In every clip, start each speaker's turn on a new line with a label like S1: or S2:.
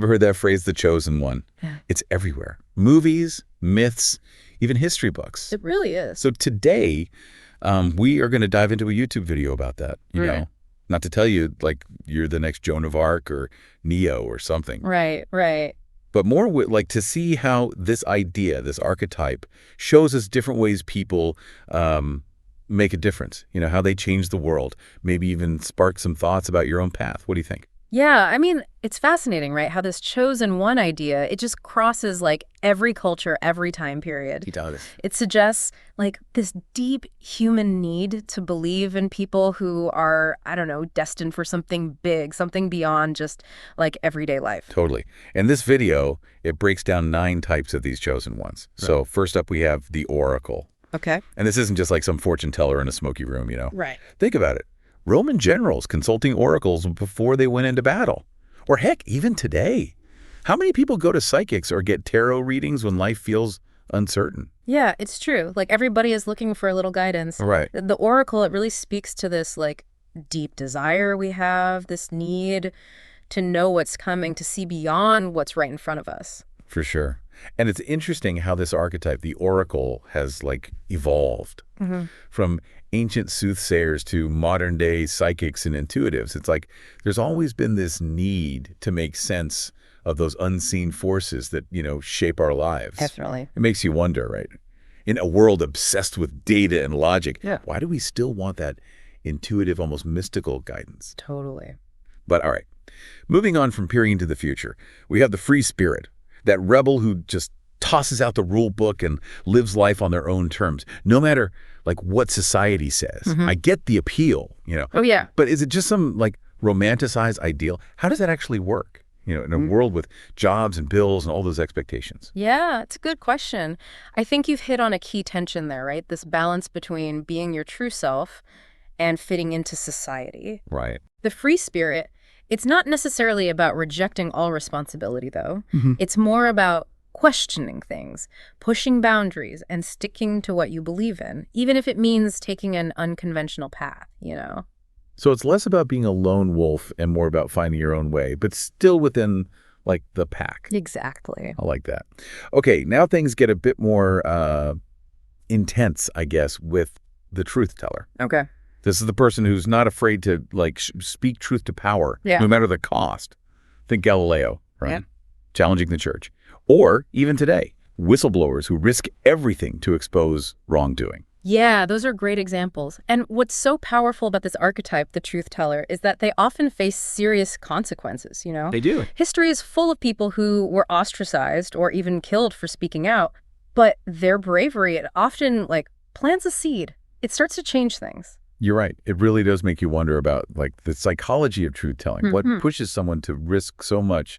S1: Ever heard that phrase, the chosen one?
S2: Yeah.
S1: It's everywhere. Movies, myths, even history books.
S2: It really is.
S1: So today, we are going to dive into a YouTube video about that, you know? Not to tell you, like, you're the next Joan of Arc or Neo or something.
S2: Right, right.
S1: But more like to see how this idea, this archetype, shows us different ways people make a difference, you know, how they change the world, maybe even spark some thoughts about your own path. What do you think?
S2: Yeah, I mean, it's fascinating, right? How this chosen one idea, it just crosses like every culture, every time period.
S1: He does.
S2: It suggests like this deep human need to believe in people who are, I don't know, destined for something big, something beyond just like everyday life.
S1: Totally. And this video, it breaks down 9 types of these chosen ones. Right. So first up, we have the Oracle.
S2: Okay.
S1: And this isn't just like some fortune teller in a smoky room, you know?
S2: Right.
S1: Think about it. Roman generals consulting oracles before they went into battle. Or heck, even today. How many people go to psychics or get tarot readings when life feels uncertain?
S2: Yeah, it's true. Like everybody is looking for a little guidance.
S1: Right.
S2: The Oracle, it really speaks to this like deep desire we have, this need to know what's coming, to see beyond what's right in front of us.
S1: For sure. And it's interesting how this archetype, the Oracle, has like evolved from ancient soothsayers to modern day psychics and intuitives. It's like there's always been this need to make sense of those unseen forces that, you know, shape our lives.
S2: Definitely.
S1: It makes you wonder, right? In a world obsessed with data and logic,
S2: Yeah.
S1: why do we still want that intuitive, almost mystical guidance?
S2: Totally.
S1: But all right, moving on from peering into the future, we have the free spirit, that rebel who just tosses out the rule book and lives life on their own terms, no matter like what society says. I get the appeal, you know.
S2: Oh, yeah.
S1: But is it just some like romanticized ideal? How does that actually work, you know, in a world with jobs and bills and all those expectations?
S2: Yeah, it's a good question. I think you've hit on a key tension there, right? This balance between being your true self and fitting into society.
S1: Right.
S2: The free spirit, it's not necessarily about rejecting all responsibility, though. It's more about questioning things, pushing boundaries, and sticking to what you believe in, even if it means taking an unconventional path, you know?
S1: So it's less about being a lone wolf and more about finding your own way, but still within like the pack.
S2: Exactly.
S1: I like that. Okay, now things get a bit more intense, I guess, with the truth teller.
S2: Okay.
S1: This is the person who's not afraid to like speak truth to power, no matter the cost. Think Galileo, right?
S2: Yeah.
S1: Challenging the church. Or even today, whistleblowers who risk everything to expose wrongdoing.
S2: Yeah, those are great examples. And what's so powerful about this archetype, the truth teller, is that they often face serious consequences, you know?
S1: They do.
S2: History is full of people who were ostracized or even killed for speaking out, but their bravery, it often like plants a seed. It starts to change things.
S1: You're right. It really does make you wonder about like the psychology of truth telling. What pushes someone to risk so much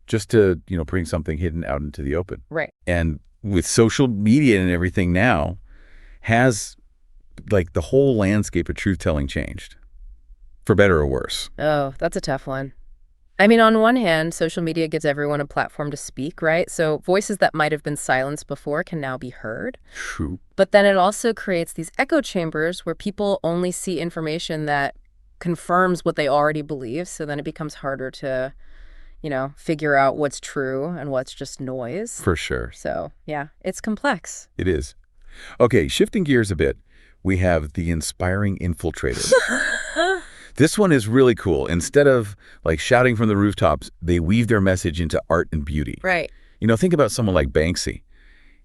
S1: just to, you know, bring something hidden out into the open?
S2: Right.
S1: And with social media and everything now, has like the whole landscape of truth telling changed? For better or worse?
S2: Oh, that's a tough one. I mean, on one hand, social media gives everyone a platform to speak, right? So voices that might have been silenced before can now be heard.
S1: True.
S2: But then it also creates these echo chambers where people only see information that confirms what they already believe. So then it becomes harder to, you know, figure out what's true and what's just noise.
S1: For sure.
S2: So, yeah, it's complex.
S1: It is. Okay, shifting gears a bit, we have the inspiring infiltrator. This one is really cool. Instead of like shouting from the rooftops, they weave their message into art and beauty.
S2: Right.
S1: You know, think about someone like Banksy.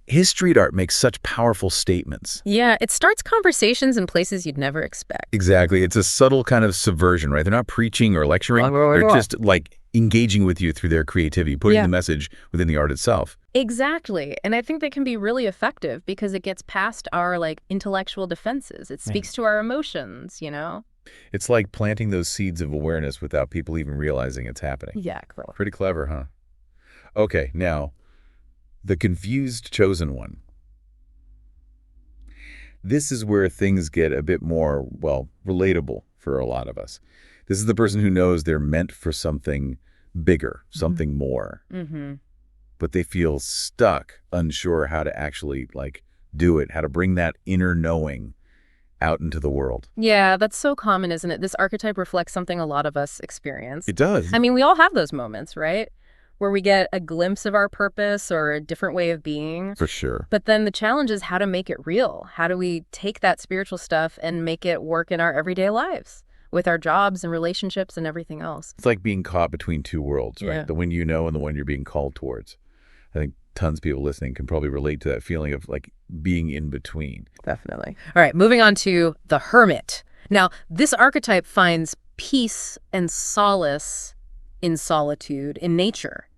S1: His street art makes such powerful statements.
S2: Yeah, it starts conversations in places you'd never expect.
S1: Exactly. It's a subtle kind of subversion, right? They're not preaching or lecturing. They're just like engaging with you through their creativity, putting the message within the art itself.
S2: Exactly. And I think they can be really effective because it gets past our like intellectual defenses. It speaks to our emotions, you know?
S1: It's like planting those seeds of awareness without people even realizing it's happening.
S2: Exactly.
S1: Pretty clever, huh? Okay, now, the confused chosen one. This is where things get a bit more, well, relatable for a lot of us. This is the person who knows they're meant for something bigger, something more. But they feel stuck, unsure how to actually, like, do it, how to bring that inner knowing out into the world.
S2: Yeah, that's so common, isn't it? This archetype reflects something a lot of us experience.
S1: It does.
S2: I mean, we all have those moments, right? where we get a glimpse of our purpose or a different way of being.
S1: For sure.
S2: But then the challenge is how to make it real. How do we take that spiritual stuff and make it work in our everyday lives with our jobs and relationships and everything else?
S1: It's like being caught between two worlds, right?
S2: Yeah.
S1: The one you know and the one you're being called towards. I think tons of people listening can probably relate to that feeling of like being in between.
S2: Definitely. All right, moving on to the hermit. Now, this archetype finds peace and solace in solitude, in nature.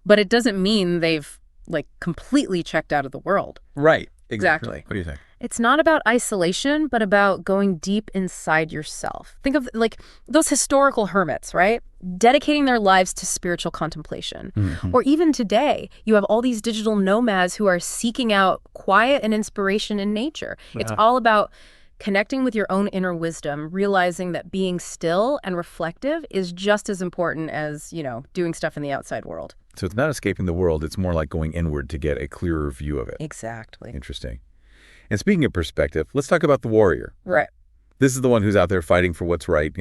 S2: But it doesn't mean they've like completely checked out of the world.
S1: Right.
S2: Exactly.
S1: What do you think?
S2: It's not about isolation, but about going deep inside yourself. Think of like those historical hermits, right? Dedicating their lives to spiritual contemplation. Or even today, you have all these digital nomads who are seeking out quiet and inspiration in nature. It's all about connecting with your own inner wisdom, realizing that being still and reflective is just as important as, doing stuff in the outside world.
S1: So it's not escaping the world. It's more like going inward to get a clearer view of it.
S2: Exactly.
S1: Interesting. And speaking of perspective, let's talk about the warrior.
S2: Right.
S1: This is the one who's out there fighting for what's right,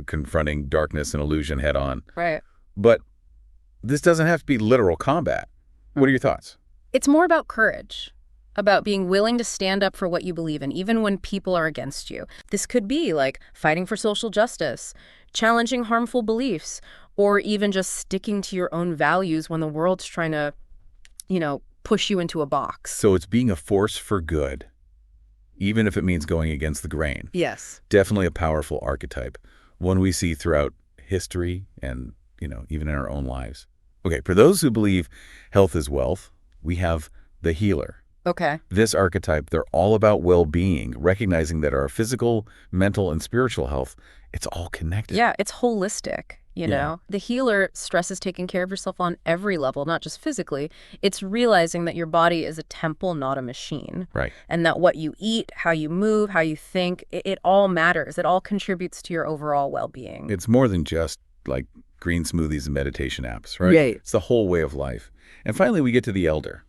S1: confronting darkness and illusion head on.
S2: Right.
S1: But this doesn't have to be literal combat. What are your thoughts?
S2: It's more about courage, about being willing to stand up for what you believe in, even when people are against you. This could be like fighting for social justice, challenging harmful beliefs, or even just sticking to your own values when the world's trying to, push you into a box.
S1: So it's being a force for good, even if it means going against the grain.
S2: Yes.
S1: Definitely a powerful archetype, one we see throughout history and, even in our own lives. Okay, for those who believe health is wealth, we have the healer.
S2: Okay.
S1: This archetype, they're all about well-being, recognizing that our physical, mental, and spiritual health, it's all connected.
S2: Yeah, it's holistic, The healer stresses taking care of yourself on every level, not just physically. It's realizing that your body is a temple, not a machine.
S1: Right.
S2: And that what you eat, how you move, how you think, it all matters. It all contributes to your overall well-being.
S1: It's more than just like green smoothies and meditation apps, right?
S2: Right.
S1: It's the whole way of life. And finally, we get to the elder,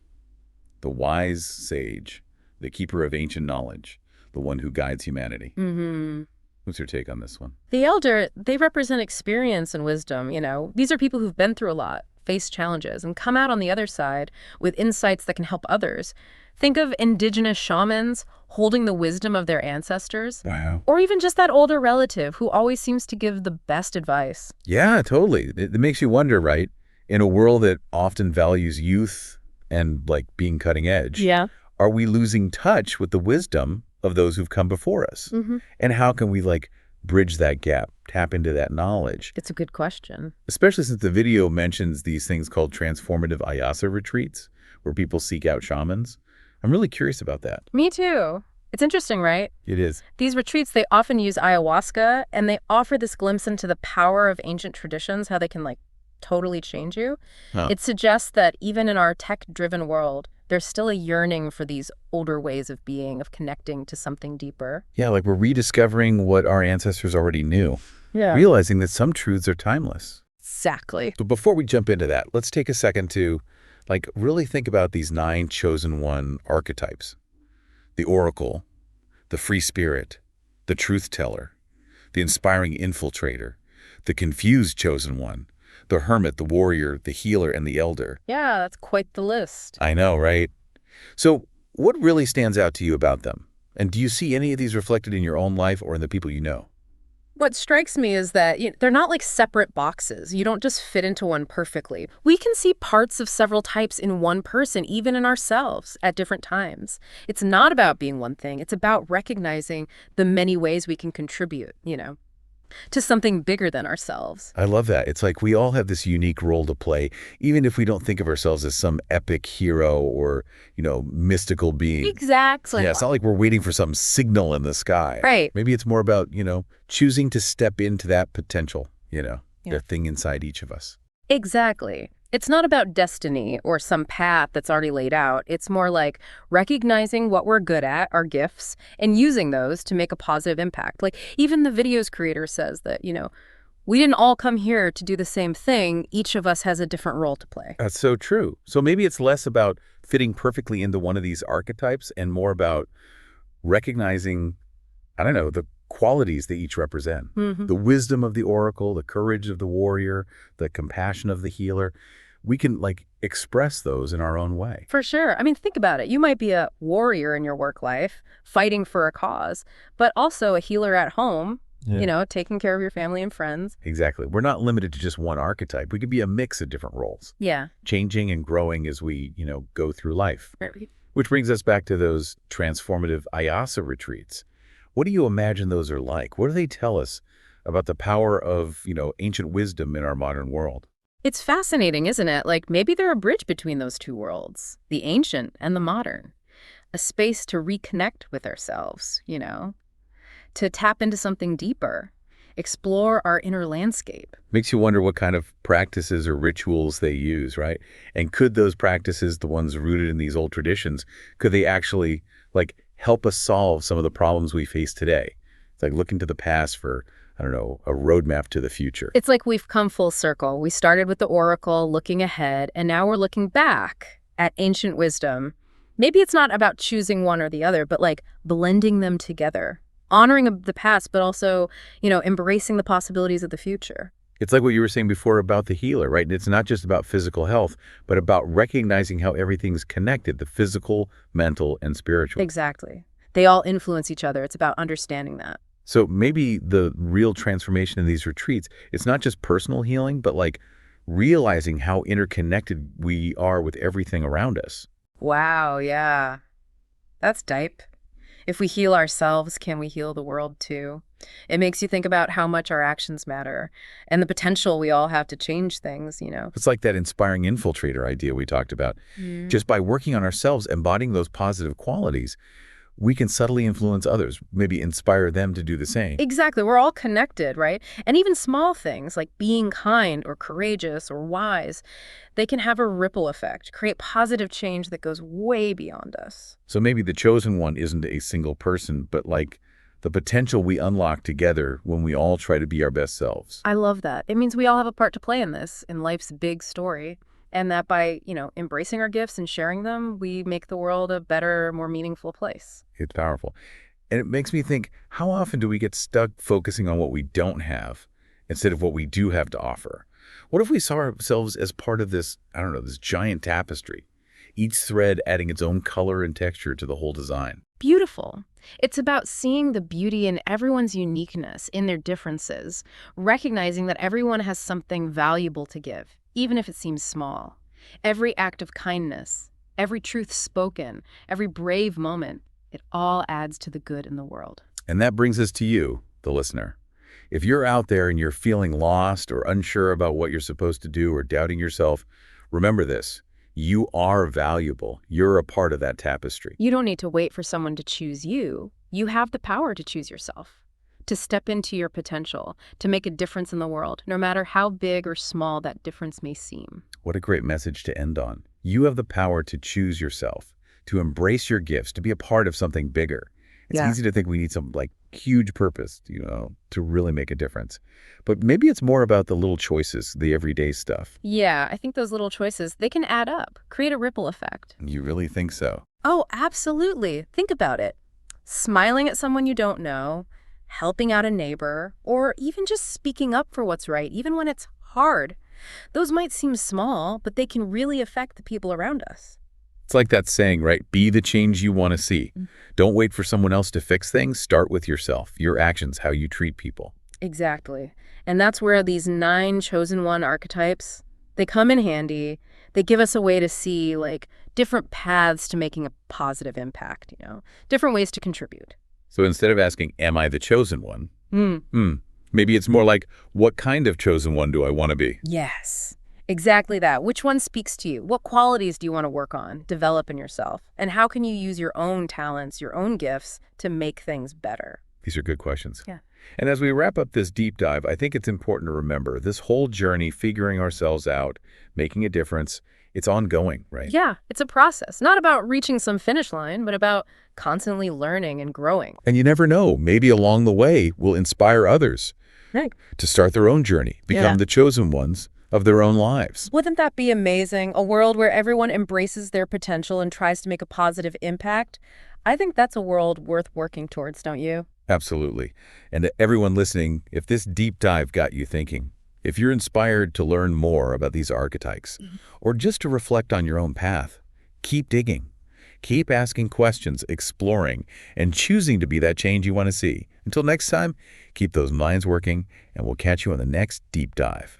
S1: the wise sage, the keeper of ancient knowledge, the one who guides humanity.
S2: Mm-hmm.
S1: What's your take on this one?
S2: The elder, they represent experience and wisdom, These are people who've been through a lot, faced challenges, and come out on the other side with insights that can help others. Think of indigenous shamans holding the wisdom of their ancestors.
S1: Wow.
S2: Or even just that older relative who always seems to give the best advice.
S1: Yeah, totally. It makes you wonder, right? In a world that often values youth and like being cutting edge, are we losing touch with the wisdom of those who've come before us?
S2: Mm-hmm.
S1: And how can we like bridge that gap, tap into that knowledge?
S2: It's a good question.
S1: Especially since the video mentions these things called transformative ayasa retreats, where people seek out shamans. I'm really curious about that.
S2: Me too. It's interesting, right?
S1: It is.
S2: These retreats, they often use ayahuasca, and they offer this glimpse into the power of ancient traditions, how they can like totally change you. It suggests that even in our tech-driven world, there's still a yearning for these older ways of being, of connecting to something deeper.
S1: Yeah, like we're rediscovering what our ancestors already knew, realizing that some truths are timeless.
S2: Exactly.
S1: But before we jump into that, let's take a second to like really think about these 9 chosen one archetypes. The oracle, the free spirit, the truth teller, the inspiring infiltrator, the confused chosen one, the hermit, the warrior, the healer, and the elder.
S2: Yeah, that's quite the list.
S1: I know, right? So what really stands out to you about them? And do you see any of these reflected in your own life or in the people you know?
S2: What strikes me is that they're not like separate boxes. You don't just fit into one perfectly. We can see parts of several types in one person, even in ourselves, at different times. It's not about being one thing. It's about recognizing the many ways we can contribute, to something bigger than ourselves.
S1: I love that. It's like we all have this unique role to play, even if we don't think of ourselves as some epic hero or, mystical being.
S2: Exactly.
S1: Yeah, it's not like we're waiting for some signal in the sky.
S2: Right.
S1: Maybe it's more about, choosing to step into that potential, the thing inside each of us.
S2: Exactly. It's not about destiny or some path that's already laid out. It's more like recognizing what we're good at, our gifts, and using those to make a positive impact. Like even the video's creator says that, we didn't all come here to do the same thing. Each of us has a different role to play.
S1: That's so true. So maybe it's less about fitting perfectly into one of these archetypes and more about recognizing, the qualities they each represent.
S2: Mm-hmm.
S1: The wisdom of the oracle, the courage of the warrior, the compassion of the healer. we can like express those in our own way.
S2: For sure. I mean, think about it. You might be a warrior in your work life, fighting for a cause, but also a healer at home, taking care of your family and friends.
S1: Exactly. We're not limited to just one archetype. We could be a mix of different roles,
S2: Yeah.
S1: changing and growing as we, go through life.
S2: Right.
S1: Which brings us back to those transformative Ayasa retreats. What do you imagine those are like? What do they tell us about the power of, ancient wisdom in our modern world?
S2: It's fascinating, isn't it? Like maybe they're a bridge between those two worlds, the ancient and the modern. A space to reconnect with ourselves, to tap into something deeper, explore our inner landscape.
S1: Makes you wonder what kind of practices or rituals they use, right? And could those practices, the ones rooted in these old traditions, could they actually like help us solve some of the problems we face today? It's like looking to the past for, I don't know, a roadmap to the future.
S2: It's like we've come full circle. We started with the oracle, looking ahead, and now we're looking back at ancient wisdom. Maybe it's not about choosing one or the other, but like blending them together, honoring the past, but also, embracing the possibilities of the future.
S1: It's like what you were saying before about the healer, right? It's not just about physical health, but about recognizing how everything's connected, the physical, mental, and spiritual.
S2: Exactly. They all influence each other. It's about understanding that.
S1: So maybe the real transformation in these retreats, it's not just personal healing, but like realizing how interconnected we are with everything around us.
S2: Wow, yeah. That's deep. If we heal ourselves, can we heal the world too? It makes you think about how much our actions matter and the potential we all have to change things,
S1: It's like that inspiring infiltrator idea we talked about. Just by working on ourselves, embodying those positive qualities, we can subtly influence others, maybe inspire them to do the same.
S2: Exactly. We're all connected, right? And even small things like being kind or courageous or wise, they can have a ripple effect, create positive change that goes way beyond us.
S1: So maybe the chosen one isn't a single person, but like the potential we unlock together when we all try to be our best selves.
S2: I love that. It means we all have a part to play in this, in life's big story. And that by, embracing our gifts and sharing them, we make the world a better, more meaningful place.
S1: It's powerful. And it makes me think, how often do we get stuck focusing on what we don't have instead of what we do have to offer? What if we saw ourselves as part of this, I don't know, this giant tapestry, each thread adding its own color and texture to the whole design?
S2: Beautiful. It's about seeing the beauty in everyone's uniqueness, in their differences, recognizing that everyone has something valuable to give, even if it seems small. Every act of kindness, every truth spoken, every brave moment, it all adds to the good in the world.
S1: And that brings us to you, the listener. If you're out there and you're feeling lost or unsure about what you're supposed to do or doubting yourself, remember this. You are valuable. You're a part of that tapestry.
S2: You don't need to wait for someone to choose you. You have the power to choose yourself, to step into your potential, to make a difference in the world, no matter how big or small that difference may seem.
S1: What a great message to end on. You have the power to choose yourself, to embrace your gifts, to be a part of something bigger. It's easy to think we need some like huge purpose, to really make a difference. But maybe it's more about the little choices, the everyday stuff.
S2: Yeah, I think those little choices, they can add up, create a ripple effect.
S1: You really think so?
S2: Oh, absolutely. Think about it. Smiling at someone you don't know, helping out a neighbor, or even just speaking up for what's right, even when it's hard. Those might seem small, but they can really affect the people around us.
S1: It's like that saying, right? Be the change you want to see. Don't wait for someone else to fix things. Start with yourself, your actions, how you treat people.
S2: Exactly. And that's where these 9 chosen one archetypes, they come in handy. They give us a way to see like different paths to making a positive impact, different ways to contribute.
S1: So instead of asking, am I the chosen one? Maybe it's more like, what kind of chosen one do I want to be?
S2: Yes, exactly that. Which one speaks to you? What qualities do you want to work on, develop in yourself? And how can you use your own talents, your own gifts to make things better?
S1: These are good questions.
S2: Yeah.
S1: And as we wrap up this deep dive, I think it's important to remember this whole journey, figuring ourselves out, making a difference, it's ongoing, right?
S2: Yeah, it's a process. Not about reaching some finish line, but about constantly learning and growing.
S1: And you never know, maybe along the way we'll inspire others to start their own journey, become the chosen ones of their own lives.
S2: Wouldn't that be amazing? A world where everyone embraces their potential and tries to make a positive impact? I think that's a world worth working towards, don't you?
S1: Absolutely. And to everyone listening, if this deep dive got you thinking, If you're inspired to learn more about these archetypes, or just to reflect on your own path, keep digging. Keep asking questions, exploring, and choosing to be that change you want to see. Until next time, keep those minds working, and we'll catch you on the next deep dive.